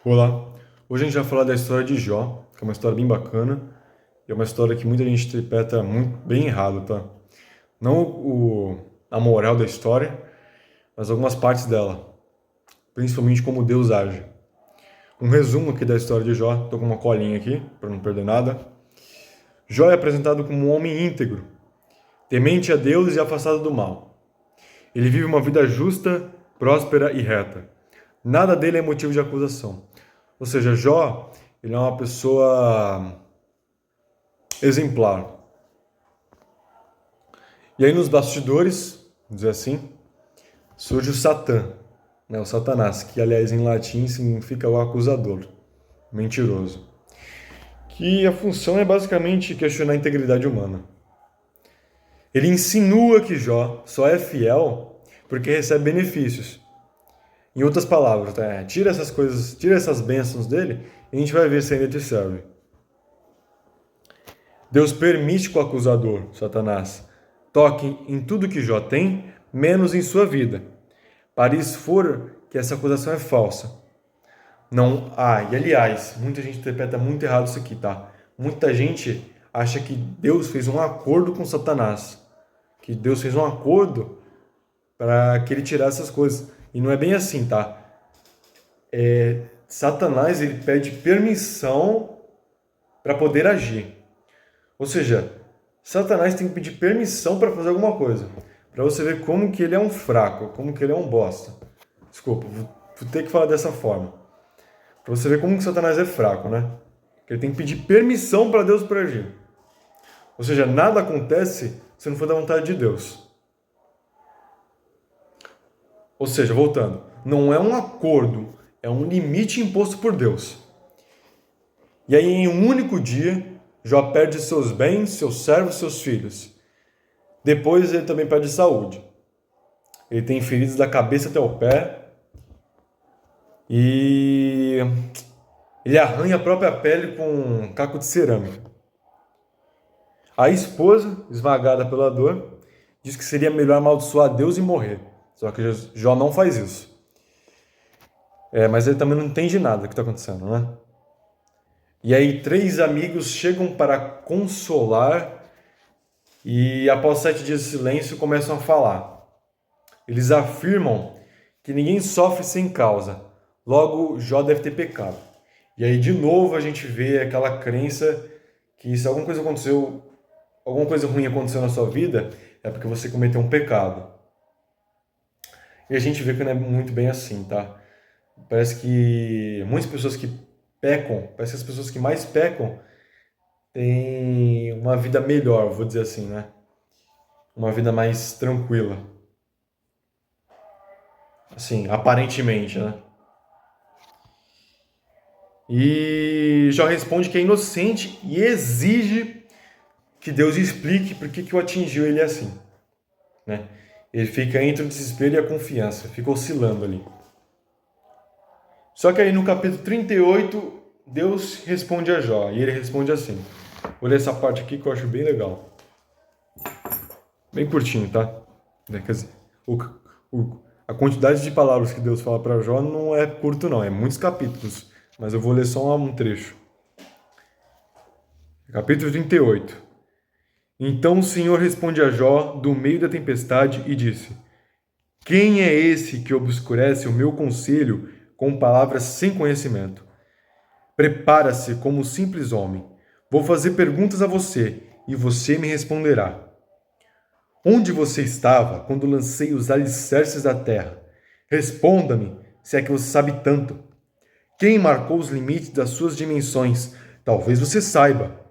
Olá, hoje a gente vai falar da história de Jó, que é uma história bem bacana e é uma história que muita gente interpreta muito bem errado, tá? Não a moral da história, mas algumas partes dela, principalmente como Deus age. Um resumo aqui da história de Jó, tô com uma colinha aqui para não perder nada. Jó é apresentado como um homem íntegro, temente a Deus e afastado do mal. Ele vive uma vida justa, próspera e reta. Nada dele é motivo de acusação. Ou seja, Jó, ele é uma pessoa exemplar. E aí nos bastidores, vamos dizer assim, surge o Satã, né, o Satanás, que aliás em latim significa o acusador, mentiroso. Que a função é basicamente questionar a integridade humana. Ele insinua que Jó só é fiel porque recebe benefícios. Em outras palavras, tira essas coisas, tira essas bênçãos dele e a gente vai ver se ainda te serve. Deus permite que o acusador, Satanás, toque em tudo que Jó tem, menos em sua vida, para expor que essa acusação é falsa. Não, e aliás, muita gente interpreta muito errado isso aqui, tá? Muita gente acha que Deus fez um acordo com Satanás, que Deus fez um acordo para que ele tirasse essas coisas. E não é bem assim, tá? Satanás, ele pede permissão para poder agir. Ou seja, Satanás tem que pedir permissão para fazer alguma coisa. Para você ver como que ele é um fraco, como que ele é um bosta. Desculpa, vou ter que falar dessa forma. Para você ver como que Satanás é fraco, né? Que ele tem que pedir permissão para Deus para agir. Ou seja, nada acontece se não for da vontade de Deus. Ou seja, voltando, não é um acordo, é um limite imposto por Deus. E aí, em um único dia, Jó perde seus bens, seus servos, seus filhos. Depois ele também perde saúde. Ele tem feridas da cabeça até o pé. E ele arranha a própria pele com um caco de cerâmica. A esposa, esmagada pela dor, diz que seria melhor amaldiçoar Deus e morrer. Só que Jó não faz isso. Mas ele também não entende nada do que está acontecendo, né? E aí 3 amigos chegam para consolar e após 7 dias de silêncio começam a falar. Eles afirmam que ninguém sofre sem causa, logo Jó deve ter pecado. E aí de novo a gente vê aquela crença que se alguma coisa aconteceu, alguma coisa ruim aconteceu na sua vida, é porque você cometeu um pecado. E a gente vê que não é muito bem assim, tá? Parece que muitas pessoas que pecam, parece que as pessoas que mais pecam têm uma vida melhor, vou dizer assim, né? Uma vida mais tranquila. Assim, aparentemente, né? E Jó responde que é inocente e exige que Deus explique por que o atingiu ele assim, né? Ele fica entre o desespero e a confiança, fica oscilando ali. Só que aí no capítulo 38, Deus responde a Jó, e ele responde assim. Vou ler essa parte aqui que eu acho bem legal. Bem curtinho, tá? Quer dizer, a quantidade de palavras que Deus fala para Jó não é curto não, é muitos capítulos. Mas eu vou ler só um trecho. Capítulo 38. Então o Senhor responde a Jó do meio da tempestade e disse: Quem é esse que obscurece o meu conselho com palavras sem conhecimento? Prepara-se como simples homem. Vou fazer perguntas a você e você me responderá. Onde você estava quando lancei os alicerces da terra? Responda-me, se é que você sabe tanto. Quem marcou os limites das suas dimensões? Talvez você saiba.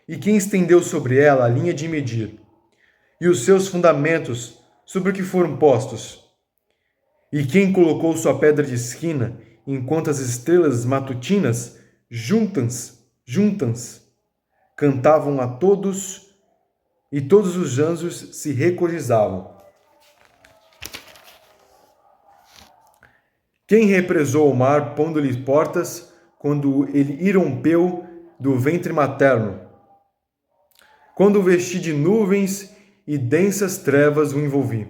E quem estendeu sobre ela a linha de medir? E os seus fundamentos, sobre o que foram postos? E quem colocou sua pedra de esquina, enquanto as estrelas matutinas, juntas, cantavam a todos, e todos os anjos se regozijavam? Quem represou o mar, pondo-lhe portas, quando ele irrompeu do ventre materno? Quando o vesti de nuvens e densas trevas o envolvi?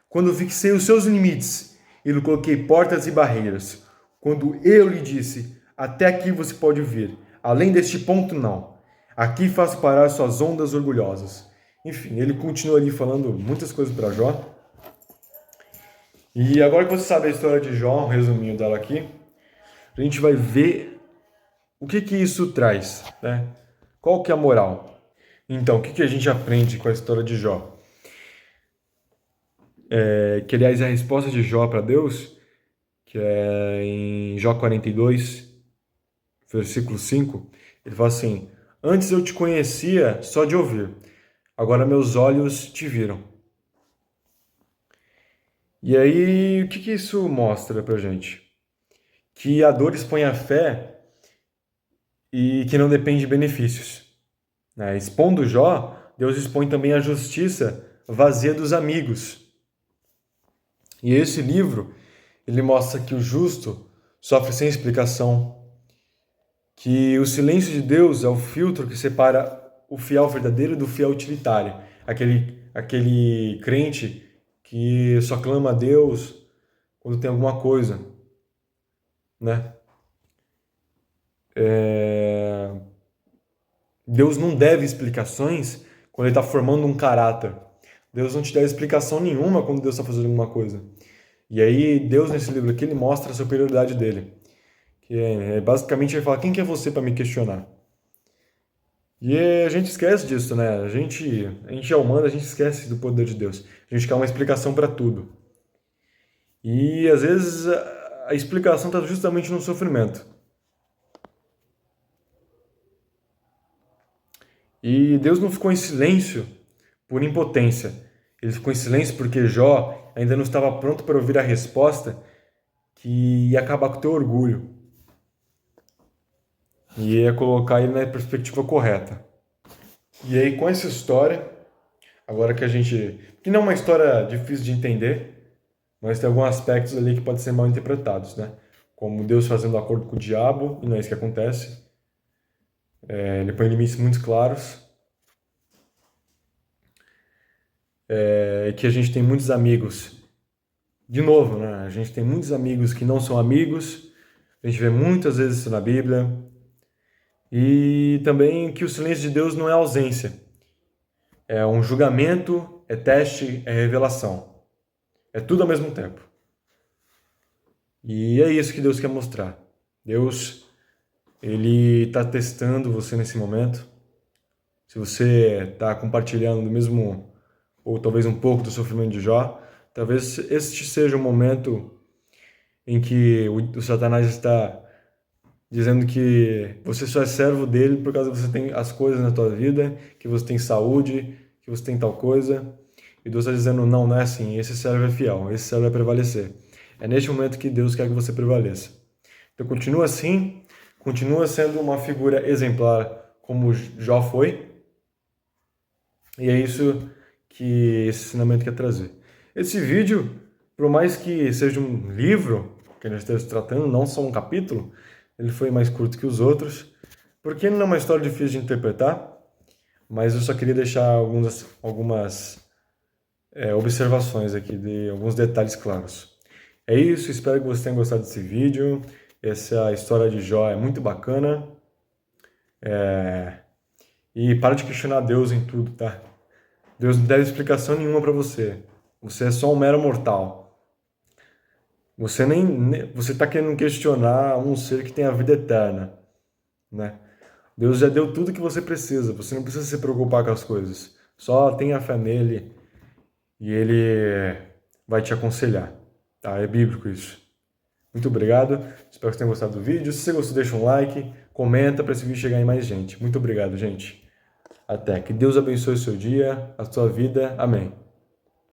Quando fixei os seus limites e lhe coloquei portas e barreiras? quando eu lhe disse, até aqui você pode vir, além deste ponto não. Aqui faço parar suas ondas orgulhosas. Enfim, ele continua ali falando muitas coisas para Jó. E agora que você sabe a história de Jó, um resuminho dela aqui, a gente vai ver o que isso traz, né? Qual que é a moral? Então, o que a gente aprende com a história de Jó? Que, aliás, é a resposta de Jó para Deus, que é em Jó 42, versículo 5, ele fala assim, antes eu te conhecia só de ouvir, agora meus olhos te viram. E aí, o que isso mostra pra gente? Que a dor expõe a fé e que não depende de benefícios. Né? Expondo Jó, Deus expõe também a justiça vazia dos amigos. E esse livro, ele mostra que o justo sofre sem explicação, que o silêncio de Deus é o filtro que separa o fiel verdadeiro do fiel utilitário, aquele crente que só clama a Deus quando tem alguma coisa, né? Deus não deve explicações quando ele está formando um caráter. Deus não te dá explicação nenhuma quando Deus está fazendo alguma coisa. E aí, Deus, nesse livro aqui, ele mostra a superioridade dele. Que basicamente ele fala, quem que é você para me questionar? E a gente esquece disso, né? A gente é humano, a gente esquece do poder de Deus. A gente quer uma explicação para tudo. E às vezes a explicação está justamente no sofrimento. E Deus não ficou em silêncio por impotência. Ele ficou em silêncio porque Jó ainda não estava pronto para ouvir a resposta que ia acabar com o teu orgulho. E ia colocar ele na perspectiva correta. E aí, com essa história, agora que que não é uma história difícil de entender, mas tem alguns aspectos ali que podem ser mal interpretados, né? Como Deus fazendo acordo com o diabo, e não é isso que acontece. Ele põe limites muito claros. Que a gente tem muitos amigos. De novo, né? A gente tem muitos amigos que não são amigos. A gente vê muitas vezes isso na Bíblia. E também que o silêncio de Deus não é ausência. É um julgamento, é teste, é revelação. É tudo ao mesmo tempo. E é isso que Deus quer mostrar. Deus, ele está testando você nesse momento. Se você está compartilhando do mesmo, ou talvez um pouco do sofrimento de Jó, talvez este seja o momento em que o Satanás está dizendo que você só é servo dele por causa que você tem as coisas na tua vida, que você tem saúde, que você tem tal coisa. E Deus está dizendo, não é assim, esse servo é fiel, esse servo vai prevalecer. É neste momento que Deus quer que você prevaleça. Então continua assim, continua sendo uma figura exemplar como Jó foi. E é isso que esse ensinamento quer trazer. Esse vídeo, por mais que seja um livro que a gente esteja tratando, não só um capítulo, ele foi mais curto que os outros, porque ele não é uma história difícil de interpretar, mas eu só queria deixar algumas observações aqui, de alguns detalhes claros. É isso, espero que você tenha gostado desse vídeo. Essa história de Jó é muito bacana. E para de questionar Deus em tudo, tá? Deus não deve explicação nenhuma para você. Você é só um mero mortal. Você está querendo questionar um ser que tem a vida eterna, né? Deus já deu tudo que você precisa. Você não precisa se preocupar com as coisas. Só tenha fé nele e ele vai te aconselhar, tá? É bíblico isso. Muito obrigado. Espero que você tenha gostado do vídeo. Se você gostou, deixa um like, comenta para esse vídeo chegar em mais gente. Muito obrigado, gente. Até. Que Deus abençoe o seu dia, a sua vida. Amém.